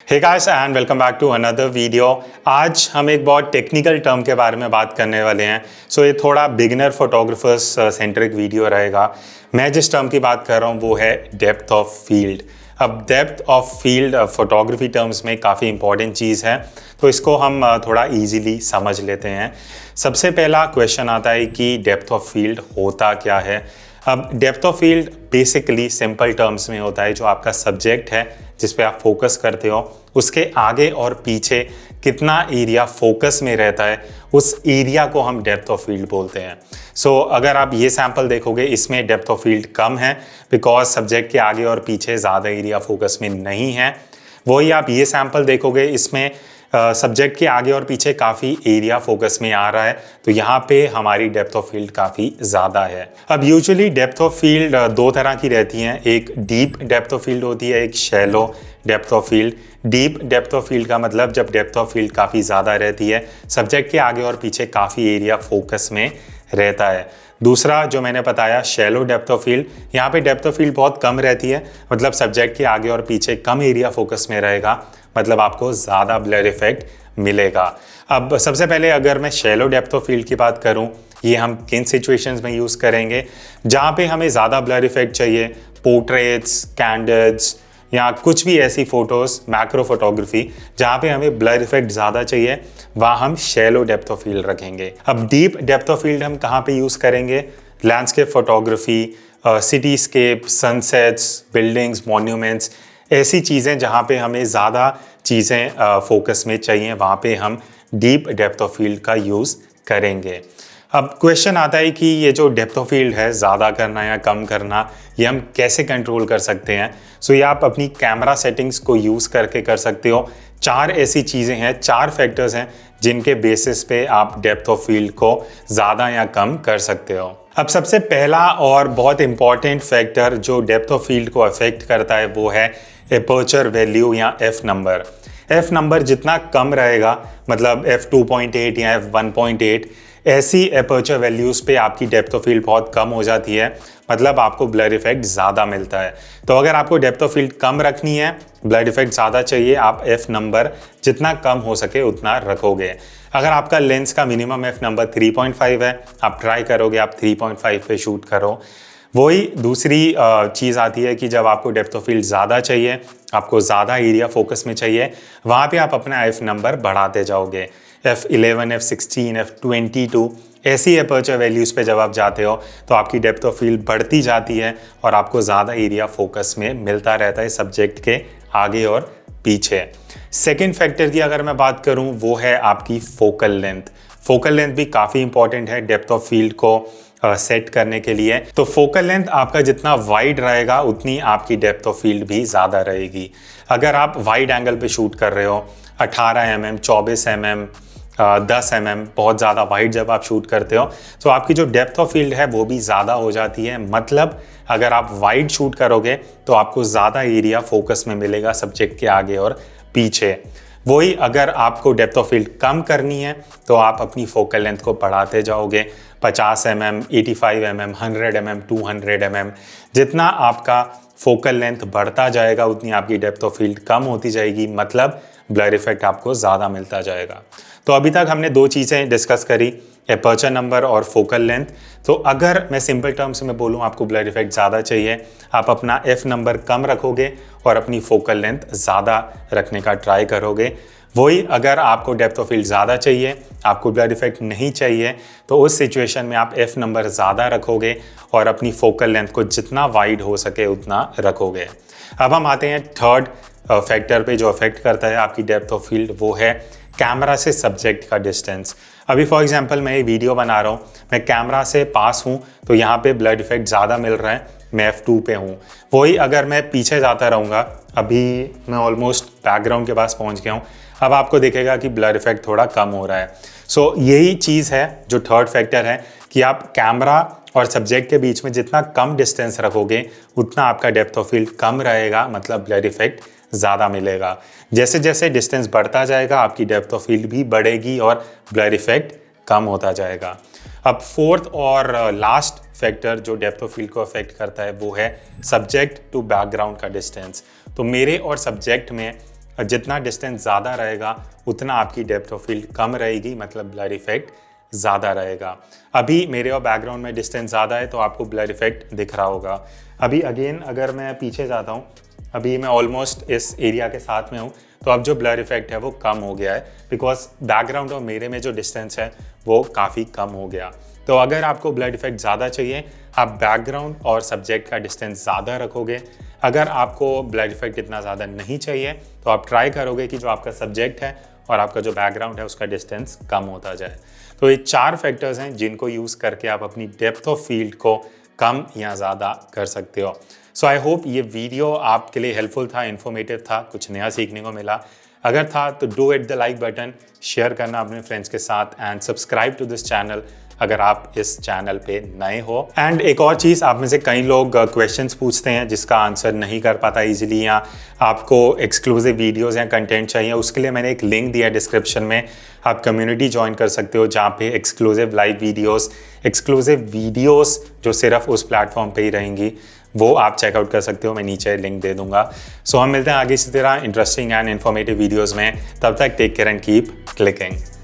Hey guys and welcome back to another video. आज हम एक बहुत टेक्निकल टर्म के बारे में बात करने वाले हैं। ये थोड़ा बिगिनर फोटोग्राफर्स सेंट्रिक वीडियो रहेगा। मैं जिस टर्म की बात कर रहा हूँ वो है डेप्थ ऑफ फील्ड। अब depth of field photography terms में काफ़ी इंपॉर्टेंट चीज़ है, तो इसको हम थोड़ा इजीली समझ लेते हैं। सबसे पहला क्वेश्चन आता है कि डेप्थ ऑफ फील्ड होता क्या है। अब depth of field basically simple terms में होता है जो आपका सब्जेक्ट है जिस पे आप फोकस करते हो, उसके आगे और पीछे कितना एरिया फोकस में रहता है, उस एरिया को हम डेप्थ ऑफ फील्ड बोलते हैं। अगर आप ये सैंपल देखोगे इसमें डेप्थ ऑफ फील्ड कम है बिकॉज सब्जेक्ट के आगे और पीछे ज़्यादा एरिया फोकस में नहीं है। वही आप ये सैंपल देखोगे इसमें सब्जेक्ट के आगे और पीछे काफ़ी एरिया फोकस में आ रहा है, तो यहाँ पे हमारी डेप्थ ऑफ फील्ड काफ़ी ज़्यादा है। अब यूजुअली डेप्थ ऑफ फील्ड दो तरह की रहती हैं, एक डीप डेप्थ ऑफ फील्ड होती है, एक shallow depth of field. Deep depth of field का मतलब जब डेप्थ ऑफ फील्ड काफ़ी ज़्यादा रहती है, सब्जेक्ट के आगे और पीछे काफ़ी एरिया फोकस में रहता है। दूसरा जो मैंने बताया शैलो डेप्थ ऑफ फील्ड, यहाँ पे डेप्थ ऑफ फील्ड बहुत कम रहती है, मतलब सब्जेक्ट के आगे और पीछे कम एरिया फोकस में रहेगा, मतलब आपको ज़्यादा ब्लर इफेक्ट मिलेगा। अब सबसे पहले अगर मैं शैलो डेप्थ ऑफ फील्ड की बात करूं, ये हम किन सिचुएशंस में यूज़ करेंगे जहां पे हमें ज़्यादा ब्लर इफेक्ट चाहिए, पोर्ट्रेट्स, कैंडिड्स या कुछ भी ऐसी फोटोज़, मैक्रो फोटोग्राफी जहाँ पे हमें ब्लर इफेक्ट ज़्यादा चाहिए, वहाँ हम शैलो डेप्थ ऑफ फील्ड रखेंगे। अब डीप डेप्थ ऑफ फील्ड हम कहाँ पे यूज़ करेंगे? Landscape photography, cityscape, sunsets, buildings, monuments, ऐसी चीज़ें जहाँ पे हमें ज़्यादा चीज़ें फोकस में चाहिए, वहाँ पे हम डीप डेप्थ ऑफ फील्ड का यूज़ करेंगे। अब क्वेश्चन आता है कि ये जो डेप्थ ऑफ फील्ड है ज़्यादा करना या कम करना, ये हम कैसे कंट्रोल कर सकते हैं? ये आप अपनी कैमरा सेटिंग्स को यूज़ करके कर सकते हो। चार ऐसी चीज़ें हैं, चार फैक्टर्स हैं जिनके बेसिस पे आप डेप्थ ऑफ फील्ड को ज़्यादा या कम कर सकते हो। अब सबसे पहला और बहुत इंपॉर्टेंट फैक्टर जो डेप्थ ऑफ फील्ड को अफेक्ट करता है वो है एपर्चर वैल्यू या एफ नंबर। एफ नंबर जितना कम रहेगा, मतलब एफ 2.8 या एफ 1.8, ऐसी एपर्चर वैल्यूज़ पे आपकी डेप्थ ऑफ फील्ड बहुत कम हो जाती है, मतलब आपको ब्लर इफेक्ट ज़्यादा मिलता है। तो अगर आपको डेप्थ ऑफ फील्ड कम रखनी है, ब्लर इफेक्ट ज़्यादा चाहिए, आप एफ नंबर जितना कम हो सके उतना रखोगे। अगर आपका लेंस का मिनिमम एफ नंबर 3.5 है, आप ट्राई करोगे आप 3.5 पे शूट करो। वही दूसरी चीज़ आती है कि जब आपको डेप्थ ऑफ फील्ड ज़्यादा चाहिए, आपको ज़्यादा एरिया फोकस में चाहिए, वहाँ पे आप अपना एफ नंबर बढ़ाते जाओगे। F11, F16, F22 ऐसी एपर्चर वैल्यूज़ पे जब आप जाते हो तो आपकी डेप्थ ऑफ फील्ड बढ़ती जाती है और आपको ज़्यादा एरिया फोकस में मिलता रहता है सब्जेक्ट के आगे और पीछे। सेकेंड फैक्टर की अगर मैं बात करूं वो है आपकी फोकल लेंथ। फोकल लेंथ भी काफ़ी इंपॉर्टेंट है डेप्थ ऑफ फील्ड को सेट करने के लिए। तो फोकल लेंथ आपका जितना वाइड रहेगा उतनी आपकी डेप्थ ऑफ फील्ड भी ज़्यादा रहेगी। अगर आप वाइड एंगल पे शूट कर रहे हो, 18 mm, 24 mm, 10 mm, बहुत ज़्यादा वाइड जब आप शूट करते हो तो आपकी जो डेप्थ ऑफ फील्ड है वो भी ज़्यादा हो जाती है। मतलब अगर आप वाइड शूट करोगे तो आपको ज़्यादा एरिया फोकस में मिलेगा सब्जेक्ट के आगे और पीछे। वही अगर आपको डेप्थ ऑफ फील्ड कम करनी है तो आप अपनी फोकल लेंथ को बढ़ाते जाओगे, 50 mm, 85 mm, 100 mm, 200 mm। जितना आपका फोकल लेंथ बढ़ता जाएगा उतनी आपकी डेप्थ ऑफ फील्ड कम होती जाएगी, मतलब ब्लर इफेक्ट आपको ज़्यादा मिलता जाएगा। तो अभी तक हमने दो चीज़ें डिस्कस करी, एपर्चर नंबर और फोकल लेंथ। तो अगर मैं सिंपल टर्म्स में बोलूँ आपको ब्लर इफेक्ट ज़्यादा चाहिए, आप अपना एफ नंबर कम रखोगे और अपनी फोकल लेंथ ज़्यादा रखने का ट्राई करोगे। वही अगर आपको डेप्थ ऑफ फील्ड ज़्यादा चाहिए, आपको ब्लर इफेक्ट नहीं चाहिए, तो उस सिचुएशन में आप एफ नंबर ज़्यादा रखोगे और अपनी फोकल लेंथ को जितना वाइड हो सके उतना रखोगे। अब हम आते हैं थर्ड फैक्टर पे जो अफेक्ट करता है आपकी डेप्थ ऑफ फील्ड, वो है कैमरा से सब्जेक्ट का डिस्टेंस। अभी फॉर एग्जांपल मैं ये वीडियो बना रहा हूँ, मैं कैमरा से पास हूँ तो यहाँ पे ब्लर इफेक्ट ज़्यादा मिल रहा है, मैं F2 पे हूँ। वही अगर मैं पीछे जाता रहूँगा, अभी मैं ऑलमोस्ट बैकग्राउंड के पास पहुँच गया हूँ, अब आपको दिखेगा कि ब्लर इफेक्ट थोड़ा कम हो रहा है। यही चीज़ है जो थर्ड फैक्टर है कि आप कैमरा और सब्जेक्ट के बीच में जितना कम डिस्टेंस रखोगे उतना आपका डेप्थ ऑफ फील्ड कम रहेगा, मतलब ब्लर इफेक्ट ज़्यादा मिलेगा। जैसे जैसे डिस्टेंस बढ़ता जाएगा आपकी डेप्थ ऑफ फील्ड भी बढ़ेगी और ब्लर इफेक्ट कम होता जाएगा। अब फोर्थ और लास्ट फैक्टर जो डेप्थ ऑफ फील्ड को अफेक्ट करता है वो है सब्जेक्ट टू बैकग्राउंड का डिस्टेंस। तो मेरे और सब्जेक्ट में और जितना डिस्टेंस ज़्यादा रहेगा उतना आपकी डेप्थ ऑफ फील्ड कम रहेगी, मतलब ब्लर इफेक्ट ज़्यादा रहेगा। अभी मेरे और बैकग्राउंड में डिस्टेंस ज़्यादा है तो आपको ब्लर इफेक्ट दिख रहा होगा। अभी अगेन अगर मैं पीछे जाता हूँ, अभी मैं ऑलमोस्ट इस एरिया के साथ में हूँ, तो अब जो ब्लर इफेक्ट है वो कम हो गया है, बिकॉज बैकग्राउंड और मेरे में जो डिस्टेंस है वो काफ़ी कम हो गया। तो अगर आपको ब्लर इफेक्ट ज़्यादा चाहिए, आप बैकग्राउंड और सब्जेक्ट का डिस्टेंस ज़्यादा रखोगे। अगर आपको ब्लर इफेक्ट इतना ज़्यादा नहीं चाहिए तो आप ट्राई करोगे कि जो आपका सब्जेक्ट है और आपका जो बैकग्राउंड है उसका डिस्टेंस कम होता जाए। तो ये 4 फैक्टर्स हैं जिनको यूज़ करके आप अपनी डेप्थ ऑफ फील्ड को कम या ज़्यादा कर सकते हो। सो आई होप ये वीडियो आपके लिए हेल्पफुल था, इन्फॉर्मेटिव था, कुछ नया सीखने को मिला। अगर था तो do hit the like button, share करना अपने फ्रेंड्स के साथ and subscribe to this channel अगर आप इस चैनल पे नए हो। एंड एक और चीज़, आप में से कई लोग क्वेश्चंस पूछते हैं जिसका आंसर नहीं कर पाता इजीली, या आपको एक्सक्लूसिव वीडियोस या कंटेंट चाहिए, उसके लिए मैंने एक लिंक दिया डिस्क्रिप्शन में। आप कम्युनिटी ज्वाइन कर सकते हो जहाँ पे एक्सक्लूसिव लाइव वीडियोस जो सिर्फ उस प्लेटफॉर्म पे ही रहेंगी, वो आप चेकआउट कर सकते हो। मैं नीचे लिंक दे दूंगा। सो हम मिलते हैं आगे इसी तरह इंटरेस्टिंग एंड इन्फॉर्मेटिव वीडियोज़ में। तब तक take care and keep clicking.